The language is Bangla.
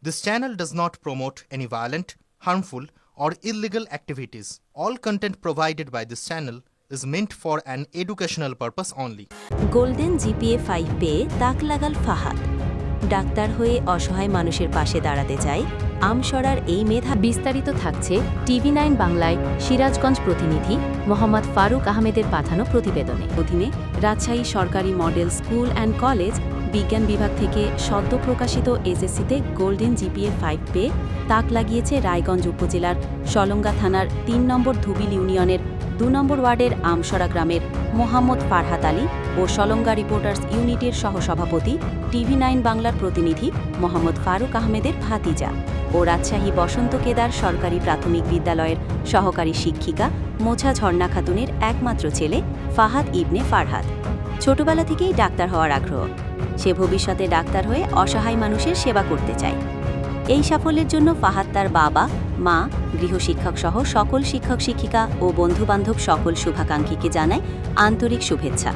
This channel does not promote any violent, harmful, or illegal activities. All content provided by this channel is meant for an educational purpose only. Golden GPA 5 পেয়ে তাক লাগাল ফাহাদ। ডাক্তার হয়ে অসহায় মানুষের পাশে দাঁড়াতে চায় আমসরার এই মেধা। বিস্তারিত থাকছে টিভি9 বাংলায় সিরাজগঞ্জ প্রতিনিধি মোহাম্মদ ফারুক আহমেদের পাঠানো প্রতিবেদনে। অধীনে রাজশাহী সরকারি মডেল স্কুল অ্যান্ড কলেজ বিজ্ঞান বিভাগ থেকে সদ্য প্রকাশিত এসএসসিতে গোল্ডেন জিপিএ 5 পেয়ে তাক লাগিয়েছে রায়গঞ্জ উপজেলার সলঙ্গা থানার ৩ নম্বর ধুবিল ইউনিয়নের ২ নম্বর ওয়ার্ডের আমসরা গ্রামের মোহাম্মদ ফারহাত আলী ও সলঙ্গা রিপোর্টার্স ইউনিটের সহসভাপতি টিভি9 বাংলার প্রতিনিধি মোহাম্মদ ফারুক আহমেদের ভাতিজা ও রাজশাহী বসন্ত কেদার সরকারি প্রাথমিক বিদ্যালয়ের সহকারী শিক্ষিকা মোছা ঝর্ণা খাতুনের একমাত্র ছেলে ফাহাদ ইবনে ফারহাত। ছোটবেলা থেকেই ডাক্তার হওয়ার আগ্রহ। সে ভবিষ্যতে ডাক্তার হয়ে অসহায় মানুষের সেবা করতে চায়। এই সাফল্যের জন্য ফাহাদ তার বাবা, মা, গৃহশিক্ষক সহ সকল শিক্ষক শিক্ষিকা ও বন্ধুবান্ধব সকল শুভাকাঙ্ক্ষীকে জানায় আন্তরিক শুভেচ্ছা।